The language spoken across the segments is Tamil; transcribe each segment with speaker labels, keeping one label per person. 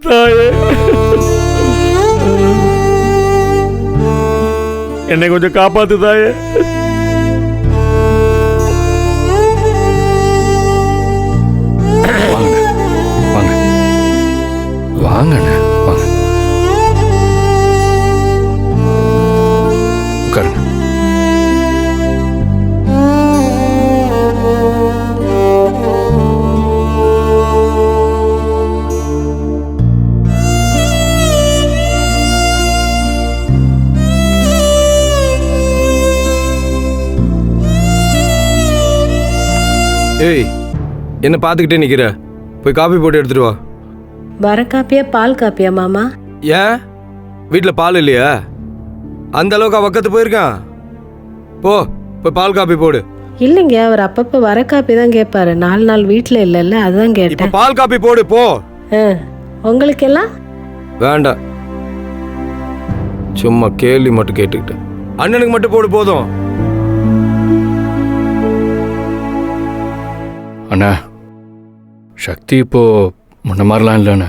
Speaker 1: தாயே, என்னை கொஞ்சம் காப்பாத்து தாயே.
Speaker 2: வாங்கண்ணே, வாங்க உட்காருங்க. ஏய், என்ன பார்த்துக்கிட்டே நிற்கிற? போய் காஃபி போட்டு எடுத்துட்டு வா.
Speaker 3: வர காப்பியா பால் காப்பியா மாமா?
Speaker 2: ஏன் வீட்டில் பால் இல்லையா? அந்த அளவுக்கு பக்கத்து போயிருக்கான். போய் பால் காப்பி போடு.
Speaker 3: இல்லைங்க, அவர் அப்பப்போ வர காப்பி தான் கேட்பாரு. 4 நாள் வீட்டில் இல்லைல்ல, அதுதான் கேட்டேன்.
Speaker 2: பால் காப்பி போடு போ.
Speaker 3: உங்களுக்கெல்லாம்
Speaker 2: வேண்டாம், சும்மா கேள்வி மட்டும் கேட்டுக்கிட்டேன். அண்ணனுக்கு மட்டும் போடு போதும்.
Speaker 4: அண்ணா, சக்தி இப்போ முன்ன மாதிரிலாம் இல்லைண்ணே.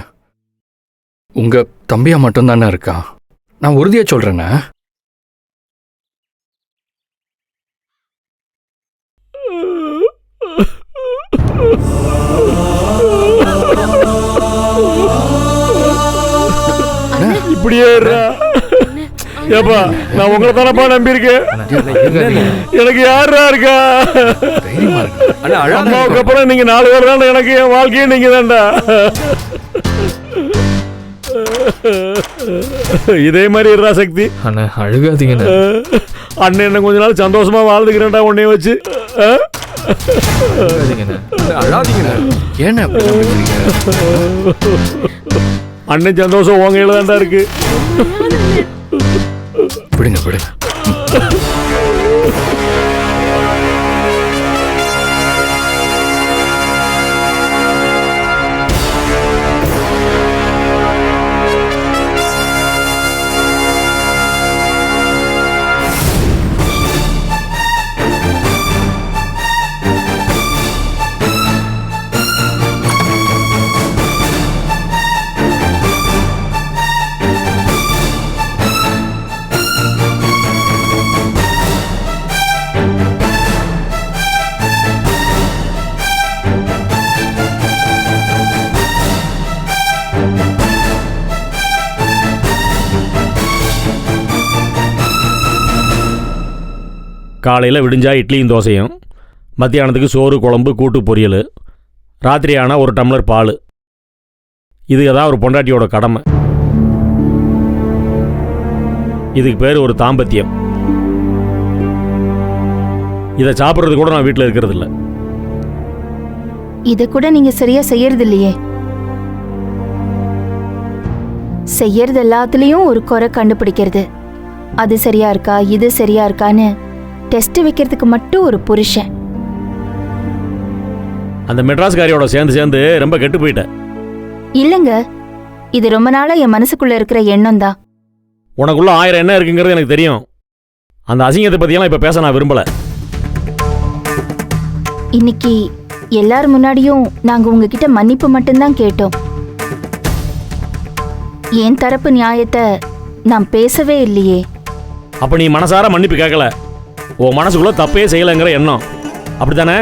Speaker 4: உங்க தம்பியா மட்டும்தானே இருக்கான். நான் உறுதியா சொல்றேண்ணே.
Speaker 1: இப்படியே ஏப்பா, நான் உங்களை தானப்பா நம்பியிருக்கேன். எனக்கு யாரா இருக்கா? அம்மாவுக்கு அப்புறம் நீங்க 4 பேர் தானே. எனக்கு என் வாழ்க்கையே நீங்க தான்டா. இதே மாதிரி இருடா சக்தி.
Speaker 4: அண்ணா அழுகாதீங்க.
Speaker 1: அண்ணன் என்ன கொஞ்ச நாள் சந்தோஷமா வாழ்ந்துக்கிறேன்டா உன்னைய வச்சு.
Speaker 4: ஏன்னா
Speaker 1: அண்ணன் சந்தோஷம் உங்க கையில தான்டா இருக்கு.
Speaker 4: விடுங்க விடுங்க.
Speaker 1: காலையில் விடிஞ்சா இட்லியும் தோசையும், மத்தியானத்துக்கு சோறு குழம்பு கூட்டு பொரியல், ராத்திரி ஆனால் 1 டம்ளர் பால். இதுக்கு தான் ஒரு பொண்டாட்டியோட கடமை. இதுக்கு பேர் ஒரு தாம்பத்தியம். இதை சாப்பிட்றது கூட நான் வீட்டில் இருக்கிறதில்ல.
Speaker 5: இதை கூட நீங்க சரியா செய்யறது இல்லையே. செய்யறது எல்லாத்துலயும் ஒரு குறை கண்டுபிடிக்கிறது. அது சரியா இருக்கா, இது சரியா இருக்கான்னு டெஸ்ட் வைக்கிறதுக்கு மட்டும் ஒரு புருஷன்.
Speaker 1: அந்த மெட்ராஸ்காரியோட சேர்ந்து ரொம்ப கெட்டு போயிட்டேன்.
Speaker 5: இல்லைங்க, இது ரொம்ப நாளா என் மனசுக்குள்ள இருக்கிற எண்ணம் தான்.
Speaker 1: உனக்குள்ள 1000 எண்ணம் இருக்குங்கிறது எனக்கு தெரியும். அந்த அசிங்கத்தை பற்றியெல்லாம் இப்போ பேச நான் விரும்பலை.
Speaker 5: இன்னைக்கு எல்லாரும் முன்னாடியும் நாங்க உங்ககிட்ட மன்னிப்பு மட்டும்தான் கேட்டோம். என் தரப்பு நியாயத்தை நான் பேசவே இல்லையே.
Speaker 1: அப்போ நீ மனசார மன்னிப்பு கேட்கல, உன் மனசுக்குள்ள தப்பே செய்யலைங்கிற எண்ணம், அப்படித்தானே?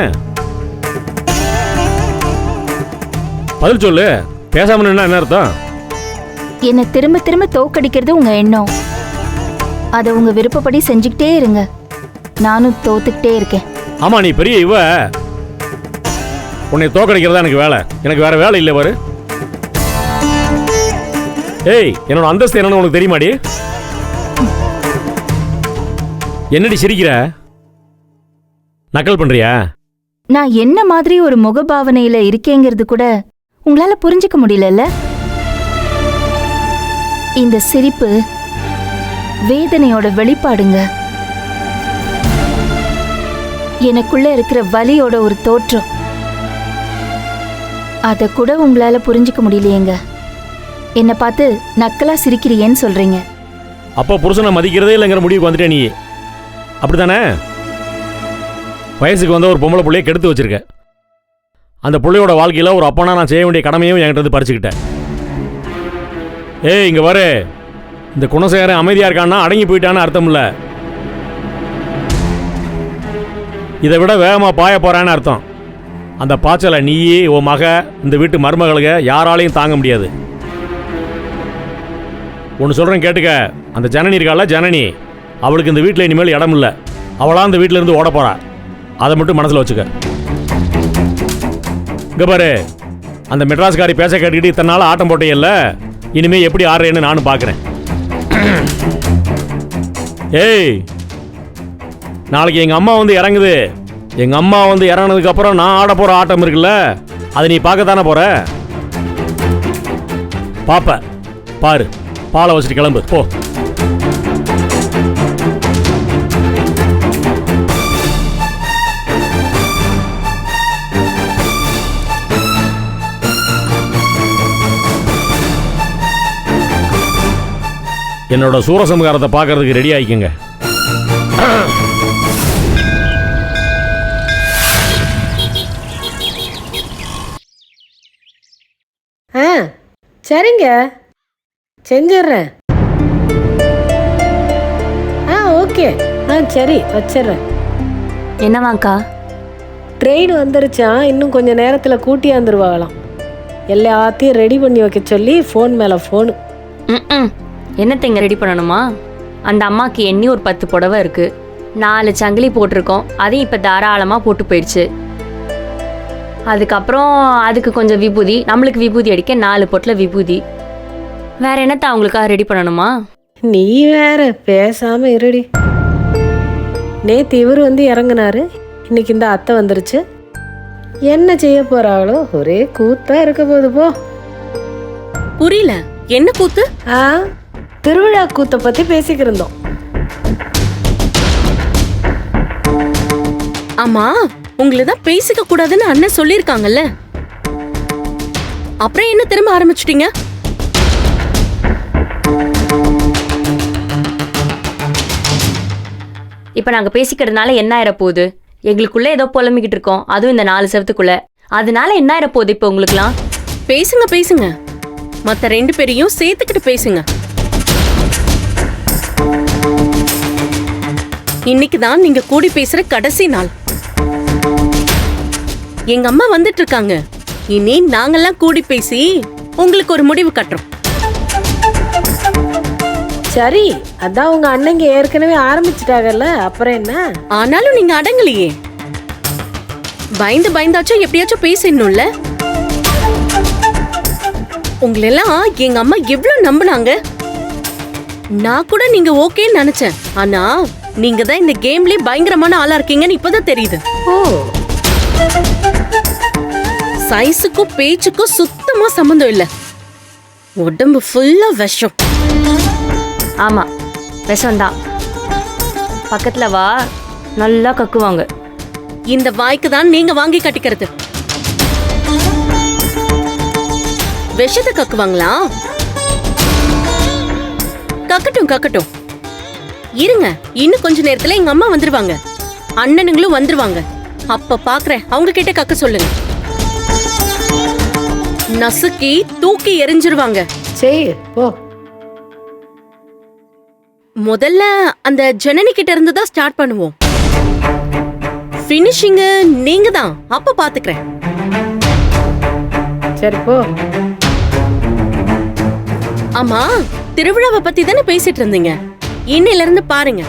Speaker 1: பதில் சொல்லு. பேசாம என்ன அர்த்தம்?
Speaker 5: என்னை திரும்ப திரும்ப தோக்கடிக்கிறது உங்க எண்ணம். அதை உங்க விருப்பப்படி செஞ்சுக்கிட்டே இருங்க. நானும் தோத்துக்கிட்டே இருக்கேன்.
Speaker 1: ஆமா, நீ பெரிய இவ. உன்னை தோக்கடிக்கிறதா எனக்கு வேலை. எனக்கு வேற வேலை இல்லை பாரு. ஏய், என்னோட அந்தஸ்து என்னன்னு உனக்கு தெரியுமாடி? என்னடி சிரிக்கிற? நக்கல் பண்றியா?
Speaker 5: நான் என்ன மாதிரி ஒரு முகபாவனையில இருக்கேங்கிறது கூட உங்களால புரிஞ்சுக்க முடியல. இந்த சிரிப்பு வேதனையோட வெளிப்பாடுங்க. எனக்குள்ள இருக்கிற வலியோட ஒரு தோற்றம். அத கூட உங்களால புரிஞ்சுக்க முடியலையேங்க. என்ன பார்த்து நக்கலா சிரிக்கிறியேன்னு சொல்றீங்க.
Speaker 1: அப்ப புருஷனை மதிக்கிறதே இல்லைங்கிற முடிவுக்கு வந்துட்டே நீ, அப்படித்தானே? வயசுக்கு வந்த ஒரு பொம்பளை பிள்ளைய கெடுத்து வச்சிருக்க. அந்த பிள்ளையோட வாழ்க்கையில் ஒரு அப்பனா நான் செய்ய வேண்டிய கடமையும் என்கிட்ட வந்து பறிச்சுக்கிட்டேன். ஏய் இங்கே வரு. இந்த குணசேகரன் அமைதியாக இருக்கான்னா அடங்கி போயிட்டான்னு அர்த்தம் இல்லை. இதை விட வேகமாக பாய போகிறான்னு அர்த்தம். அந்த பாய்ச்சலை நீயே உன் மக இந்த வீட்டு மருமகளுக்கு யாராலையும் தாங்க முடியாது. ஒன்று சொல்கிறேன் கேட்டுக்க. அந்த ஜனனி இருக்கால, ஜனனி, அவளுக்கு இந்த வீட்டில் இனிமேல் இடம் இல்லை. அவளாக இந்த வீட்டிலேருந்து ஓட போகிறா. அதை மட்டும் மனசில் வச்சுக்க. இங்கே பாரு, அந்த மெட்ராஸ்காரி பேச கேட்டுக்கிட்டு இத்தனை நாள் ஆட்டம் போட்டேயில்ல, இனிமேல் எப்படி ஆடுறேன்னு நானும் பார்க்குறேன். ஏய், நாளைக்கு எங்கள் அம்மா வந்து இறங்குது. எங்கள் அம்மா வந்து இறங்கினதுக்கப்புறம் நான் ஆட போகிற ஆட்டம் இருக்குல்ல, அதை நீ பார்க்கத்தானே போகிற. பாப்ப பாரு, பாலை வச்சுட்டு கிளம்பு போ. என்னோட சூரசம்ஹாரத்தை பார்க்கறதுக்கு ரெடி ஆகிக்கங்க.
Speaker 3: ஆ சரிங்க, செஞ்சிடுறேன். ஆ ஓகே, ஆ சரி வச்சிடுறேன்.
Speaker 6: என்னவாக்கா?
Speaker 3: ட்ரெயின் வந்துருச்சான், இன்னும் கொஞ்சம் நேரத்தில் கூட்டியாந்துருவாங்களாம். எல்லாத்தையும் ரெடி பண்ணி வைக்க சொல்லி ஃபோன் மேலே ஃபோனு.
Speaker 6: ம் என்னத்தைங்க ரெடி பண்ணணுமா? அந்த அம்மாவுக்கு எண்ணி ஒரு 10 புடவை இருக்கு, 4 சங்கிலி போட்டிருக்கோம், அதையும் இப்போ தாராளமாக போட்டு போயிடுச்சு. அதுக்கப்புறம் அதுக்கு கொஞ்சம் விபூதி, நம்மளுக்கு விபூதி அடிக்க 4 பொட்டில் விபூதி. வேற என்னத்தை அவங்களுக்காக ரெடி பண்ணணுமா?
Speaker 3: நீ வேற பேசாம இருடி. நேத்து இவர் வந்து இறங்குனாரு, இன்னைக்கு இந்த அத்தை வந்துருச்சு. என்ன செய்ய போறாங்களோ, ஒரே கூத்தா இருக்க போது போ.
Speaker 7: புரியல, என்ன கூத்து?
Speaker 3: ஆ திருவிழா கூத்தை பத்தி பேசிக்கிட்டு இருந்தோம்.
Speaker 7: ஆமா, உங்களை தான் பேசிக்க கூடாதுன்னு அண்ணன் சொல்லிருக்காங்கல்ல, அப்புறம் என்ன திரும்ப ஆரம்பிச்சிட்டீங்க?
Speaker 6: இப்போ நாங்கள் பேசிக்கிறதுனால என்ன ஆயிரப்போகுது? எங்களுக்குள்ளே ஏதோ புலம்பிக்கிட்டு இருக்கோம், அதுவும் இந்த 4 செவத்துக்குள்ள. அதனால என்ன ஆயிரப்போகுது இப்போ உங்களுக்குலாம்?
Speaker 7: பேசுங்க பேசுங்க, மத்த 2 பேரையும் சேர்த்துக்கிட்டு பேசுங்க. இன்னைக்கு தான் நீங்க கூடி பேசுற கடைசி நாள். எங்க அம்மா வந்துட்டு இருக்காங்க. இனி நாங்கெல்லாம் கூடி பேசி உங்களுக்கு ஒரு முடிவு கட்டுறோம்.
Speaker 3: சரி, அதான் உங்க அண்ணங்க ஏற்கனவே ஆரம்பிச்சிட்டாங்கல்ல, அப்புறம் என்ன?
Speaker 7: ஆனாலும் நீங்க அடங்கலையே. பயந்தாச்சும் எப்படியாச்சும் பேசணும்ல. உங்களெல்லாம் எங்க அம்மா எவ்வளவு நம்பினாங்க. நான் கூட நீங்க ஓகேன்னு நினைச்சேன், ஆனா நீங்க தான் இந்த கேம்லயே பயங்கரமான ஆளா இருக்கீங்கன்னு இப்பதான் தெரியுது.
Speaker 3: ஓ,
Speaker 7: சைஸுக்கும் பேச்சுக்கும் சுத்தமா சம்பந்தம் இல்ல. உடம்பு ஃபுல்லா விஷம்.
Speaker 6: ஆமாம், விஷம்தான். பக்கத்தில் வா, நல்லா கக்குவாங்க.
Speaker 7: இந்த வாய்க்கு தான் நீங்க வாங்கி கட்டிக்கிறது. விஷத்தை கக்குவாங்களா? கக்கட்டும் கக்கட்டும், இருங்க. இன்னும் கொஞ்ச நேரத்துல எங்க அம்மா வந்துருவாங்க, அண்ணனுங்களும் வந்துருவாங்க. அப்ப பாக்குறேன், அவங்க கிட்ட கக்க சொல்லுங்க. நசுக்கி தூக்கி எரிஞ்சிருவாங்க.
Speaker 3: சரி போ.
Speaker 7: முதல்ல அந்த ஜனனி கிட்ட இருந்து தான் ஸ்டார்ட் பண்ணுவோம். ஃபினிஷிங் நீங்க தான், அப்ப பாத்துக்கிறேன்.
Speaker 3: சரி போ.
Speaker 7: ஆமா, திருவிழாவை பத்தி தானே பேசிட்டு இருந்தீங்க. இன்னையில இருந்து பாருங்க,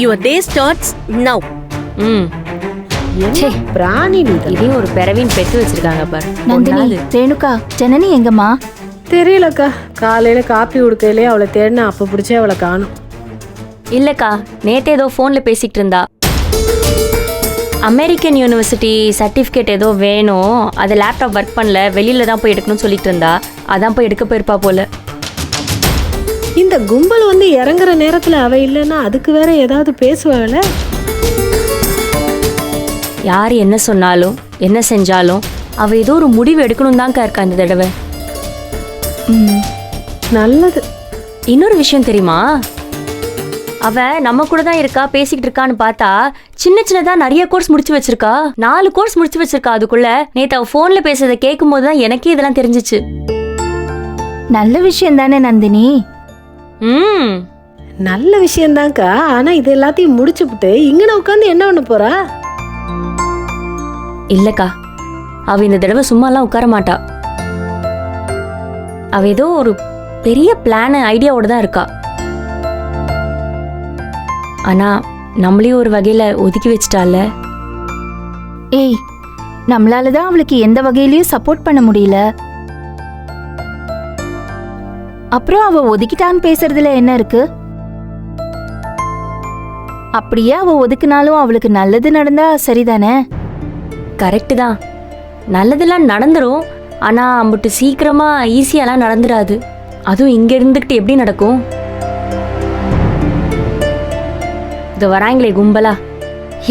Speaker 7: யுவர் டே ஸ்டார்ட்ஸ் நவ்.
Speaker 6: ம்
Speaker 3: என்ன பிராணி நீ இதெல்லாம்?
Speaker 6: இதையும் ஒரு பிறவின் பெற்று வச்சிருக்காங்க பாரு.
Speaker 5: நந்தினி, ரேணுகா, ஜனனி எங்கம்மா?
Speaker 3: தெரியலக்கா, காலையில காப்பி உடுக்கையிலே அவளை தேடினா அப்ப பிடிச்சே அவளை காணும்.
Speaker 6: இல்லைக்கா, நேற்று ஏதோ ஃபோனில் பேசிக்கிட்டு இருந்தா. அமெரிக்கன் யூனிவர்சிட்டி சர்டிஃபிகேட் ஏதோ வேணும், அது லேப்டாப் ஒர்க் பண்ணல, வெளியில தான் போய் எடுக்கணும்னு சொல்லிட்டு இருந்தா. அதான் போய் எடுக்க போயிருப்பா போல.
Speaker 3: இந்த கும்பல் வந்து இறங்குற நேரத்துல அவ இல்லைன்னா அதுக்கு வேற ஏதாவது பேசுவாள்.
Speaker 6: யார் என்ன சொன்னாலும் என்ன செஞ்சாலும் அவ ஏதோ ஒரு முடிவு எடுக்கணும் தான்க்கா இருக்கா இந்த தடவை.
Speaker 3: நல்லது.
Speaker 6: இன்னொரு விஷயம் தெரியுமா? அவ நம்ம கூட தான் இருக்கா, பேசிக்கிட்டு இருக்கான்னு பார்த்தா சின்னதா நிறைய கோர்ஸ் முடிச்சு வச்சிருக்கா. 4 கோர்ஸ் முடிச்சு வச்சிருக்கா. அதுக்குள்ள நேத்து அவ போன்ல பேசுறத கேட்கும் போதுதான் எனக்கே இதெல்லாம் தெரிஞ்சிச்சு.
Speaker 5: நல்ல விஷயம் தானே நந்தினி.
Speaker 6: ம்
Speaker 3: நல்ல விஷயம்தான்க்கா. ஆனா இது எல்லாத்தையும் முடிச்சுப்புட்டு இங்கன உட்காந்து என்ன பண்ண போறா?
Speaker 6: இல்லக்கா, அவ இந்த தடவை சும்மாலாம் உட்கார மாட்டா. அவ ஏதோ ஒரு பெரிய பிளான் ஐடியாவோட தான் இருக்கா. ஆனா நம்மளையும் ஒரு வகையில ஒதுக்கி வச்சிட்டால.
Speaker 5: ஏய், நம்மளால தான் அவளுக்கு எந்த வகையிலயும் சப்போர்ட் பண்ண முடியல. அப்புறம் அவ ஒதுக்கிட்டான்னு பேசுறதுல என்ன இருக்கு? அப்படியே அவ ஒதுக்குனாலும் அவளுக்கு நல்லது நடந்தா சரிதானே?
Speaker 6: கரெக்டு தான், நல்லதெல்லாம் நடந்துரும். ஆனா அம்புட்டு சீக்கிரமா ஈஸியாலாம் நடந்துடாது. அதுவும் இங்க இருந்துகிட்டு எப்படி நடக்கும்? இது வராங்களே கும்பலா,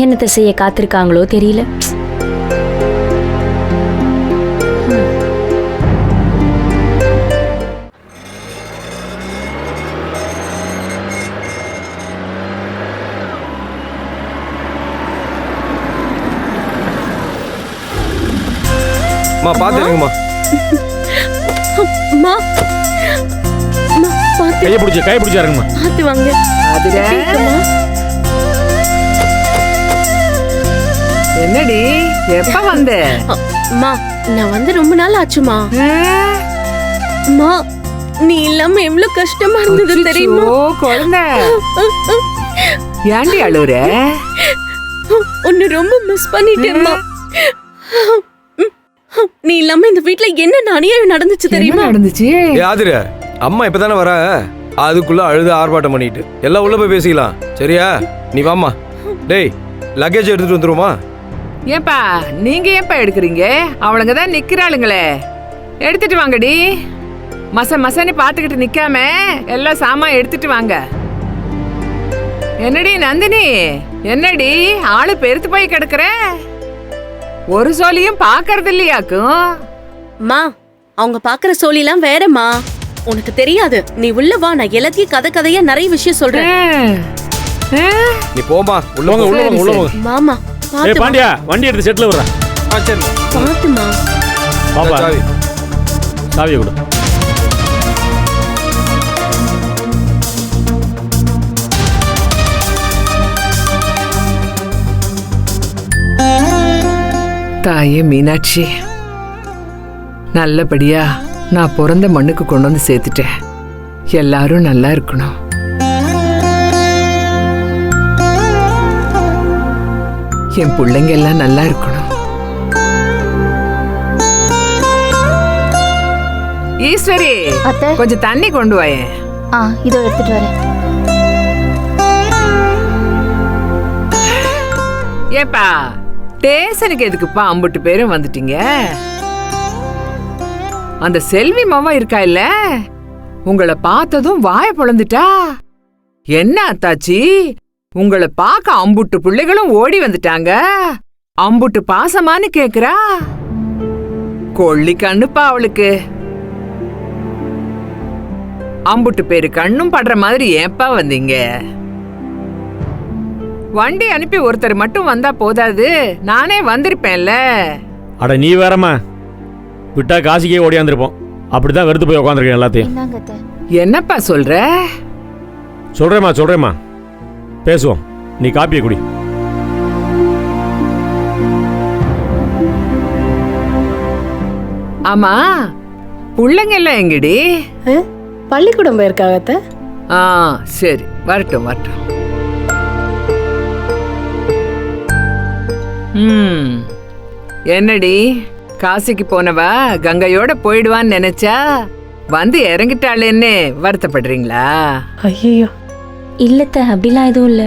Speaker 6: என்னத்தை செய்ய காத்திருக்காங்களோ தெரியல.
Speaker 2: அம்மா பாத்துருங்கம்மா.
Speaker 7: அம்மா அம்மா, பாத்து
Speaker 1: கையை பிடிச்சாருங்கம்மா.
Speaker 7: பாத்து வாங்க.
Speaker 8: அதுடா.
Speaker 7: அம்மா,
Speaker 8: என்னடி எப்ப வந்த?
Speaker 7: அம்மா நான் வந்து ரொம்ப நாள் ஆச்சுமா. அம்மா நீ இல்லாம எவ்வளவு கஷ்டமா இருந்தது தெரியுமா?
Speaker 8: ஓ குழந்தை, ஏண்டி அழுவுற?
Speaker 7: உன்னை ரொம்ப மிஸ் பண்ணிட்டேம்மா. நீ இல்லாம இந்த வீட்ல என்ன அநியாயம் நடந்துச்சு
Speaker 8: என்ன
Speaker 7: தெரியுமா?
Speaker 8: நடந்துச்சு?
Speaker 2: யாதிர அம்மா இப்பதானே வர, அதுக்குள்ள அழுது ஆர்ப்பாட்டம் பண்ணிட்டு எல்லாம் உள்ள போய் பேசிக்கலாம். சரியா? நீ வாம்மா. டேய் லக்கேஜ் எடுத்துட்டு வந்துருமா?
Speaker 8: ஏப்பா நீங்க ஏப்பா எடுக்கிறீங்க? அவளுங்க தான் நிக்கிறாளுங்களே, எடுத்துட்டு வாங்கடி. மசன்னு பாத்துக்கிட்டு நிக்காம எல்லாம் சாமான் எடுத்துட்டு வாங்க. என்னடி நந்தினி, என்னடி ஆளு பெருத்து போய் கிடக்குற? ஒரு சோழியும் பாக்கறது இல்லையாக்கும்?
Speaker 7: அம்மா அவங்க பாக்குற சோழிலாம் வேறம்மா, உனக்கு தெரியாது. நீ உள்ள வா, நான் எல்லாத்தையும் கதையா நிறைய விஷயம் சொல்றேன்.
Speaker 2: நீ போமா. உள்ள
Speaker 1: போங்க,
Speaker 2: போ.
Speaker 1: உள்ள போங்க, உள்ள போங்க.
Speaker 7: மாமா
Speaker 1: ஏய்
Speaker 7: பாத்து
Speaker 1: பாண்டியா, வண்டி எடுத்து செட்டில் விடுறேன்.
Speaker 2: சரி.
Speaker 7: பாத்துமா.
Speaker 1: பாப்பா,
Speaker 2: சாவி.
Speaker 1: சாவியை கொடு.
Speaker 8: தாயே மீனாட்சி, நல்லபடியா நான் பிறந்த மண்ணுக்கு கொண்டு வந்து சேர்த்துட்டேன். எல்லாரும் நல்லா இருக்கணும். என் பிள்ளைங்க எல்லாம் நல்லா இருக்கணும். ஈஸ்வரி,
Speaker 5: அத்தை.
Speaker 8: கொஞ்சம் தண்ணி கொண்டு வாயேன்.
Speaker 5: இதோ எடுத்துட்டு வரேன்.
Speaker 8: ஏப்பா ஸ்டேஷனுக்கு எதுக்குப்பா அம்புட்டு பேரும் வந்துட்டீங்க? அந்த செல்வி மாமா இருக்கா இல்ல, உங்களை பார்த்ததும் வாய பொளந்துட்டா. என்ன அத்தாச்சி, உங்களை பார்க்க அம்புட்டு பிள்ளைகளும் ஓடி வந்துட்டாங்க, அம்புட்டு பாசமானு கேக்குறா. கொள்ளி கண்ணுப்பா அவளுக்கு. அம்புட்டு பேரு கண்ணும் படுற மாதிரி ஏப்பா வந்தீங்க? வண்டி அனுப்பி ஒருத்தர் மட்டும் வந்தா போதாது, நானே வந்திருப்பேன்ல.
Speaker 1: அட நீ வேறம்மா, விட்டா காசிக்கே ஓடியாந்துருப்போம். அப்படிதான் வெறுத்து போய் உட்காந்துருக்கேன் எல்லாத்தையும்.
Speaker 5: இந்தாங்க அத்தை.
Speaker 8: என்னப்பா சொல்ற?
Speaker 1: சொல்றேம்மா பேசுவோம். நீ காப்பியை குடி.
Speaker 8: ஆமா, புள்ளைங்க எல்லாம் எங்கடி?
Speaker 3: பள்ளிக்கூடம் போயிருக்காங்க அத்தை.
Speaker 8: சரி, வரட்டும் வரட்டும். என்னடி, காசிக்கு போனவா கங்கையோட போயிடுவான்னு நினைச்சா வந்து இறங்கிட்டாளேன்னு வருத்தப்படுறீங்களா?
Speaker 3: ஐயோ
Speaker 6: இல்லத்த, அப்படிலாம் எதுவும் இல்ல.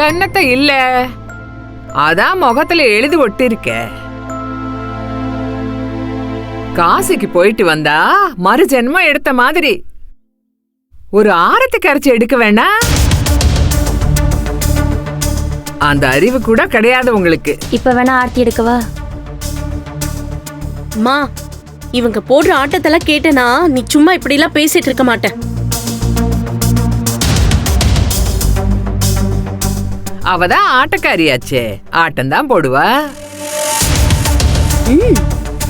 Speaker 8: என்னத்த இல்ல, அதான் முகத்துல எழுதி ஒட்டி இருக்க. காசிக்கு போயிட்டு வந்தா மறு ஜென்மம் எடுத்த மாதிரி ஒரு ஆரத்தி கரைச்சி எடுக்க வேண்டாம்? அந்த அறிவு கூட கிடையாது உங்களுக்கு.
Speaker 6: இப்ப வேணா ஆர்த்தி எடுக்கவா?
Speaker 7: மா இவங்க போடுற ஆட்டத்தெல்லாம் கேட்டனா நீ சும்மா இப்படி எல்லாம் பேசிட்டு இருக்க மாட்டேன்.
Speaker 8: அவதான் ஆட்டக்காரியாச்சே, ஆட்டம்தான் போடுவா.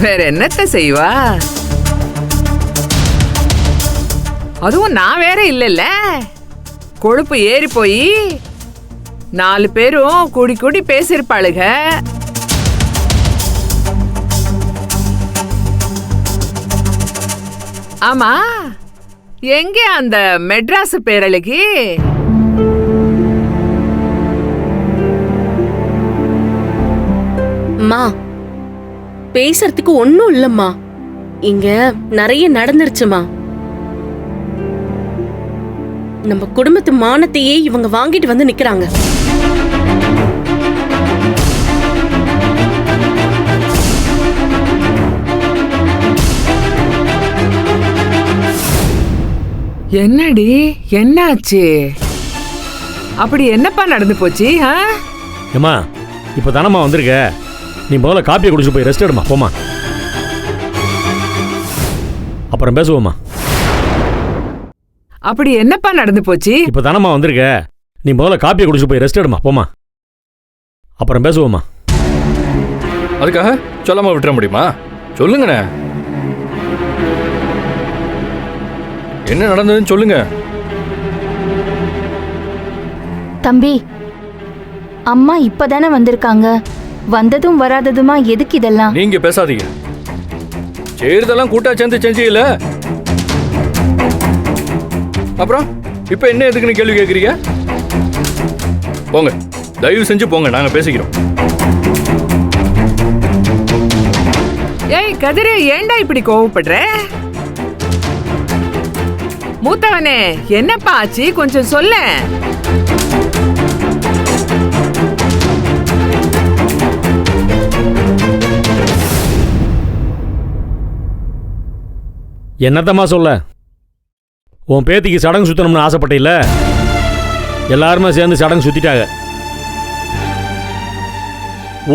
Speaker 8: வேற என்னத்த செய்வா? அதுவும் நான் வேற இல்லைல்ல. கொழுப்பு ஏறி போய் 4 பேரும் கூடி கூடி பேசியிருப்பாளுக. ஆமா, எங்க அந்த மெட்ராஸ் பேரழகி?
Speaker 7: அம்மா, பேசுறதுக்கு ஒண்ணும் இல்லம்மா. இங்க நிறைய நடந்துருச்சுமா. நம்ம குடும்பத்து மானத்தையே இவங்க வாங்கிட்டு வந்து நிக்கிறாங்க.
Speaker 8: என்னடி, என்னாச்சு? அப்படி என்னப்பா நடந்து போச்சு?
Speaker 1: ஏம்மா இப்போ தானம்மா வந்திருக்க, நீ முதல்ல காப்பியை குடிச்சு போய் ரெஸ்ட் எடுமா, போமா, அப்புறம் பேசுவோம்மா.
Speaker 8: அப்படி என்னப்பா நடந்து போச்சு?
Speaker 1: இப்போ தானம்மா வந்திருக்க, நீ முதல்ல காப்பியை குடிச்சு போய் ரெஸ்ட் எடுமா, போமா, அப்புறம் பேசுவோம்மா.
Speaker 4: அதுக்காக சொல்லாம விட்டுற முடியுமா? சொல்லுங்கண்ணே, என்ன நடந்ததுன்னு சொல்லுங்க.
Speaker 5: தம்பி, அம்மா இப்பதானே வந்திருக்காங்க. வந்ததும் வராததுமா எதுக்கு இதெல்லாம்?
Speaker 4: நீங்க பேசாதீங்க. செய்யறதெல்லாம் கூட்டா சேர்ந்து செஞ்சீங்கல்ல, அப்புறம் இப்ப என்ன எதுக்குன்னு கேள்வி கேட்குறீங்க? போங்க, தயவு செஞ்சு போங்க, நாங்க பேசிக்கிறோம்.
Speaker 8: ஏய் கதிரே, ஏன்டா இப்படி கோவப்படுற? மூத்தவனே, என்னப்பா ஆச்சு? கொஞ்சம் சொல்ல.
Speaker 1: என்னத்தம்மா சொல்ல, உன் பேத்திக்கு சடங்கு சுத்தணும்னு ஆசைப்பட்டில்ல, எல்லாருமே சேர்ந்து சடங்கு சுத்திட்டாங்க.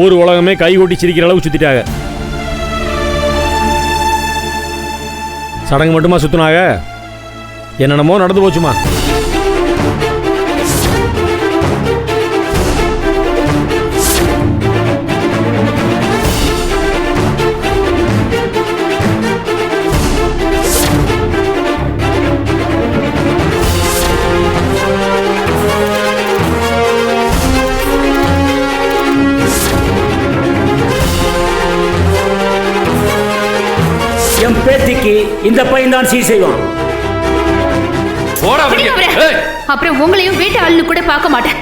Speaker 1: ஊர் உலகமே கை கொட்டி சிரிக்கிற அளவுக்கு சுத்திட்டாங்க. சடங்கு மட்டுமா சுத்தினாங்க, என்னென்னமோ நடந்து போச்சுமா.
Speaker 9: என் பேத்திக்கு இந்த பையன் தான் சீர் செய்வான்.
Speaker 10: அப்புறம் உங்களையும் வீட்டு ஆளுன்னு கூட பார்க்க மாட்டேன்.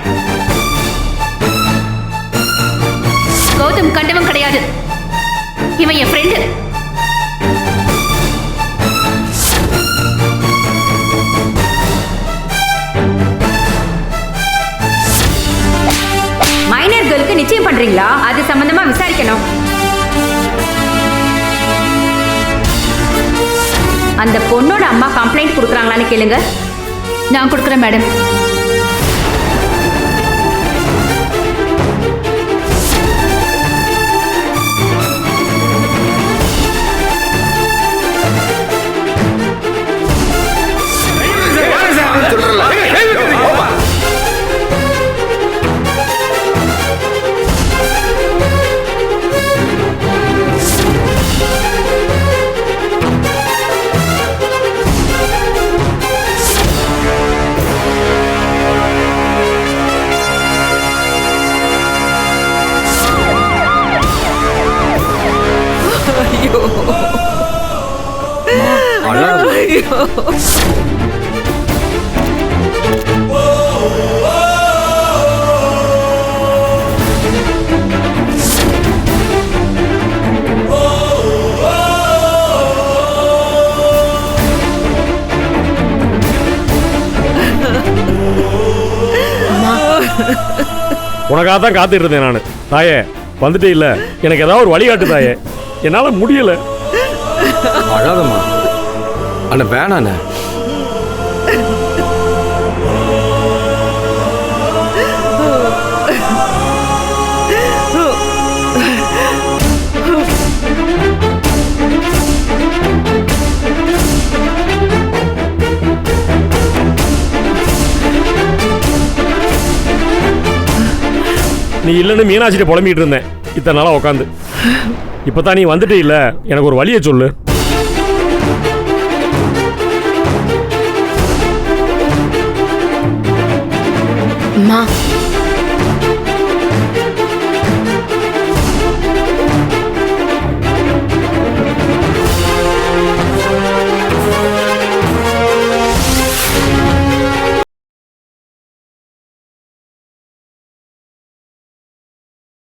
Speaker 10: கௌதம் கண்டவன் கிடையாது, இவன் என் ஃப்ரெண்டு. மைனர் கேர்ளுக்கு நிச்சயம் பண்றீங்களா? அது சம்பந்தமா விசாரிக்கணும். அந்த பொண்ணோட அம்மா கம்ப்ளைண்ட் கொடுக்குறாங்களான்னு கேளுங்க. நான் கொடுக்குறேன் மேடம்.
Speaker 1: உனக்காக தான் காத்துட்டு இருந்தேன் நான். தாயே, வந்துட்டே இல்ல, எனக்கு ஏதாவது ஒரு வழிகாட்டு தாயே, என்னால முடியல.
Speaker 2: அழாதம்மா. அண்ணா வேணாண்ணே.
Speaker 1: நீ இல்லைன்னு மீனாட்சிட்ட புலம்பிட்டு இருந்தேன் இத்தனை நாளா உட்காந்து. இப்பதான் நீ வந்துட்டே இல்ல, எனக்கு ஒரு வழியை சொல்லு.
Speaker 7: அம்மா